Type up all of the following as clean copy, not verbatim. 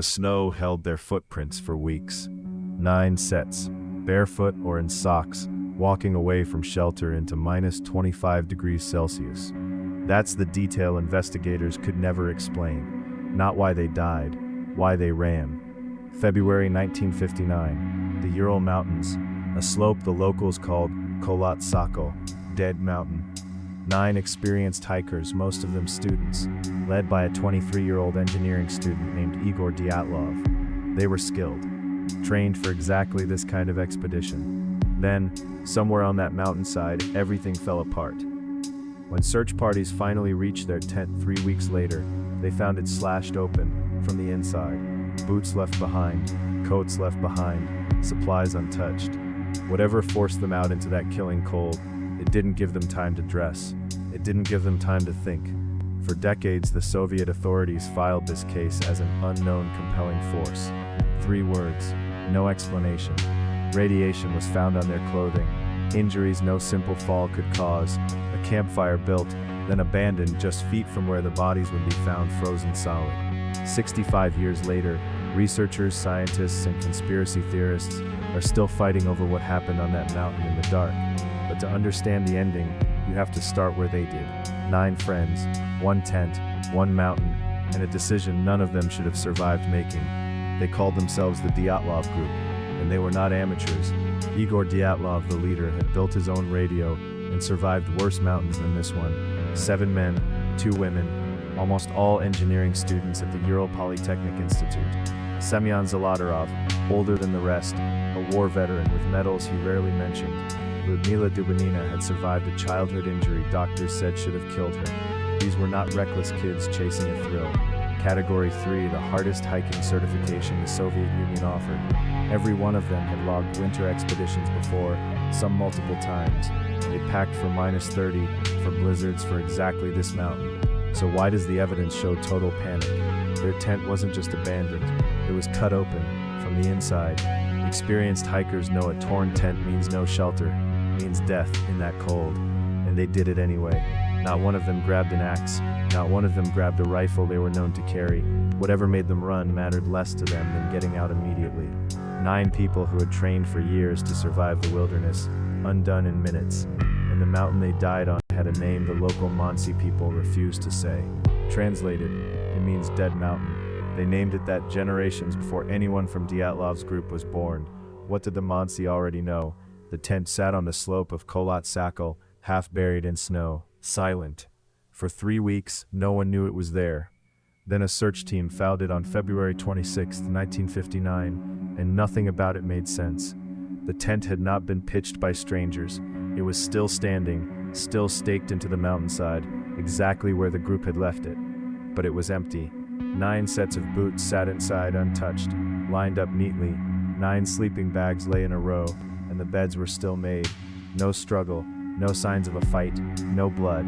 The snow held their footprints for weeks. 9 sets, barefoot or in socks, walking away from shelter into minus 25 degrees Celsius. That's the detail investigators could never explain. Not why they died, why they ran. February 1959, the Ural Mountains, a slope the locals called Kholat Sakal, Dead Mountain. 9 experienced hikers, most of them students, led by a 23-year-old engineering student named Igor Dyatlov. They were skilled, trained for exactly this kind of expedition. Then, somewhere on that mountainside, everything fell apart. When search parties finally reached their tent 3 weeks later, they found it slashed open from the inside. Boots left behind, coats left behind, supplies untouched. Whatever forced them out into that killing cold, it didn't give them time to dress. It didn't give them time to think. For decades, the Soviet authorities filed this case as an unknown compelling force. 3 words, no explanation. Radiation was found on their clothing. Injuries no simple fall could cause. A campfire built, then abandoned just feet from where the bodies would be found frozen solid. 65 years later, researchers, scientists, and conspiracy theorists are still fighting over what happened on that mountain in the dark. But to understand the ending, you have to start where they did. 9 friends, 1 tent, 1 mountain, and a decision none of them should have survived making. They called themselves the Dyatlov Group, and they were not amateurs. Igor Dyatlov, the leader, had built his own radio and survived worse mountains than this one. 7 men, 2 women, almost all engineering students at the Ural Polytechnic Institute. Semyon Zolotarov, older than the rest, a war veteran with medals he rarely mentioned. Ludmila Dubinina had survived a childhood injury doctors said should have killed her. These were not reckless kids chasing a thrill. Category 3, the hardest hiking certification the Soviet Union offered. Every one of them had logged winter expeditions before, some multiple times. They packed for minus 30, for blizzards, for exactly this mountain. So why does the evidence show total panic? Their tent wasn't just abandoned, it was cut open from the inside. Experienced hikers know a torn tent means no shelter, means death in that cold. And they did it anyway. Not one of them grabbed an axe, not one of them grabbed a rifle they were known to carry. Whatever made them run mattered less to them than getting out immediately. 9 people who had trained for years to survive the wilderness, undone in minutes. And the mountain they died on had a name the local Mansi people refused to say. Translated, it means dead mountain. They named it that generations before anyone from Dyatlov's group was born. What did the Mansi already know? The tent sat on the slope of Kholat Sakal, half buried in snow, silent. For 3 weeks, no one knew it was there. Then a search team found it on February 26, 1959, and nothing about it made sense. The tent had not been pitched by strangers. It was still standing, still staked into the mountainside, exactly where the group had left it. But it was empty. 9 sets of boots sat inside untouched, lined up neatly. 9 sleeping bags lay in a row, and the beds were still made. No struggle, no signs of a fight, no blood.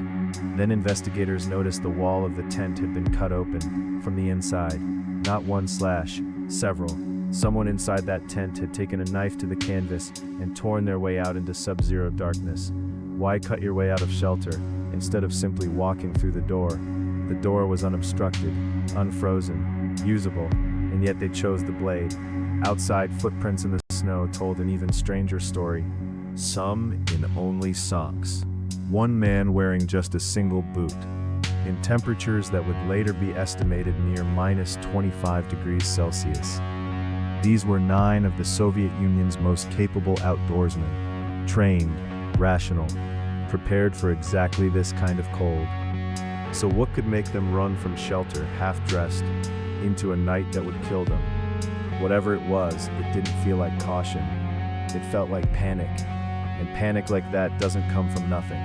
Then investigators noticed the wall of the tent had been cut open from the inside. Not one slash, several. Someone inside that tent had taken a knife to the canvas and torn their way out into sub-zero darkness. Why cut your way out of shelter, instead of simply walking through the door? The door was unobstructed, unfrozen, usable, and yet they chose the blade. Outside, footprints in the snow told an even stranger story. Some in only socks. 1 man wearing just a single boot. In temperatures that would later be estimated near minus 25 degrees Celsius. These were 9 of the Soviet Union's most capable outdoorsmen. Trained, rational, prepared for exactly this kind of cold. So what could make them run from shelter, half-dressed, into a night that would kill them? Whatever it was, it didn't feel like caution. It felt like panic. And panic like that doesn't come from nothing.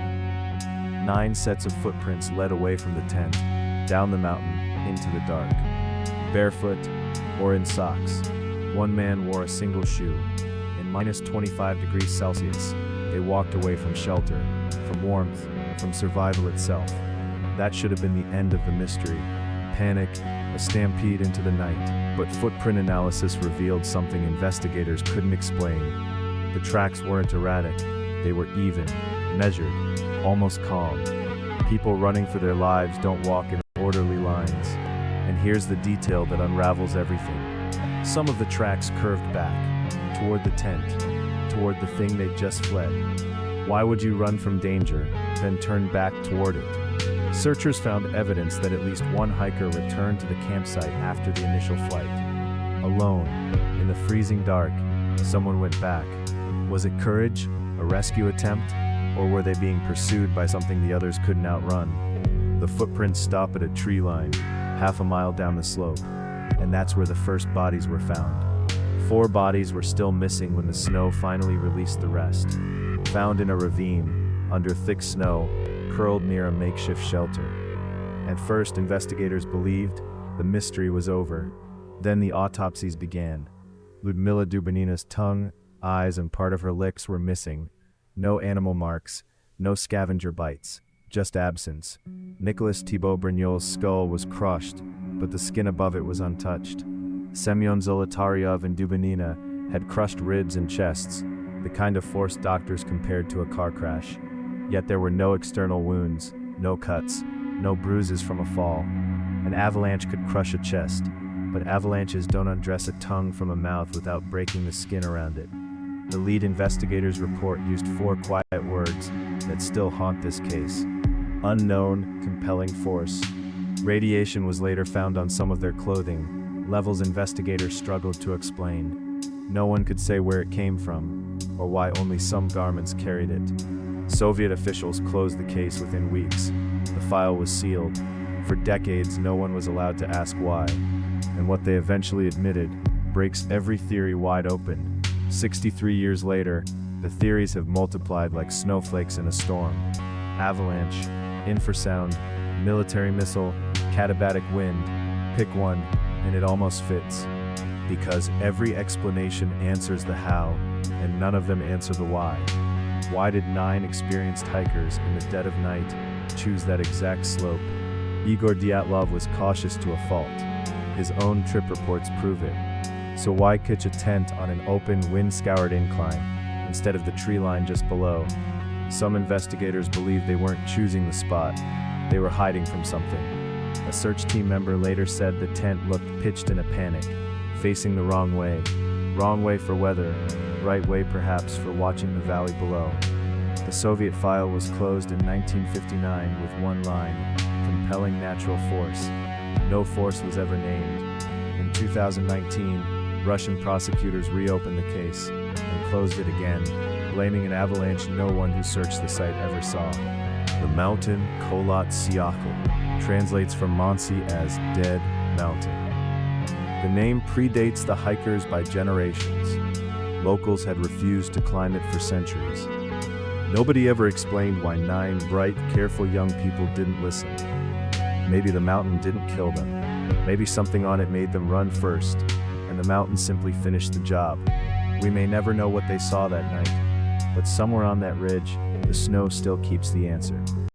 9 sets of footprints led away from the tent, down the mountain, into the dark. Barefoot, or in socks. 1 man wore a single shoe. In minus 25 degrees Celsius, they walked away from shelter, from warmth, from survival itself. That should have been the end of the mystery. Panic, a stampede into the night. But footprint analysis revealed something investigators couldn't explain. The tracks weren't erratic. They were even, measured, almost calm. People running for their lives don't walk in orderly lines. And here's the detail that unravels everything. Some of the tracks curved back, toward the tent, toward the thing they'd just fled. Why would you run from danger, then turn back toward it? Searchers found evidence that at least one hiker returned to the campsite after the initial flight. Alone, in the freezing dark, someone went back. Was it courage, a rescue attempt, or were they being pursued by something the others couldn't outrun? The footprints stop at a tree line, half a mile down the slope, and that's where the first bodies were found. 4 bodies were still missing when the snow finally released the rest. Found in a ravine, under thick snow, curled near a makeshift shelter. At first, investigators believed the mystery was over. Then the autopsies began. Ludmila Dubinina's tongue, eyes, and part of her lips were missing. No animal marks, no scavenger bites, just absence. Nicholas Thibault Brignol's skull was crushed, but the skin above it was untouched. Semyon Zolotaryov and Dubinina had crushed ribs and chests, the kind of force doctors compared to a car crash. Yet there were no external wounds, no cuts, no bruises from a fall. An avalanche could crush a chest, but avalanches don't undress a tongue from a mouth without breaking the skin around it. The lead investigator's report used 4 quiet words that still haunt this case. Unknown, compelling force. Radiation was later found on some of their clothing, levels investigators struggled to explain. No one could say where it came from, or why only some garments carried it. Soviet officials closed the case within weeks. The file was sealed. For decades, no one was allowed to ask why. And what they eventually admitted breaks every theory wide open. 63 years later, the theories have multiplied like snowflakes in a storm. Avalanche, infrasound, military missile, katabatic wind. Pick one, and it almost fits. Because every explanation answers the how, and none of them answer the why. Why did 9 experienced hikers in the dead of night choose that exact slope? Igor Dyatlov was cautious to a fault. His own trip reports prove it. So why pitch a tent on an open, wind-scoured incline instead of the tree line just below? Some investigators believe they weren't choosing the spot, they were hiding from something. A search team member later said the tent looked pitched in a panic, facing the wrong way. Wrong way for weather, right way perhaps for watching the valley below. The Soviet file was closed in 1959 with one line: compelling natural force. No force was ever named. In 2019, Russian prosecutors reopened the case and closed it again, blaming an avalanche no one who searched the site ever saw. The mountain, Kholat Syakhl, translates from Mansi as dead mountain. The name predates the hikers by generations. Locals had refused to climb it for centuries. Nobody ever explained why 9 bright, careful young people didn't listen. Maybe the mountain didn't kill them. Maybe something on it made them run first, and the mountain simply finished the job. We may never know what they saw that night, but somewhere on that ridge, the snow still keeps the answer.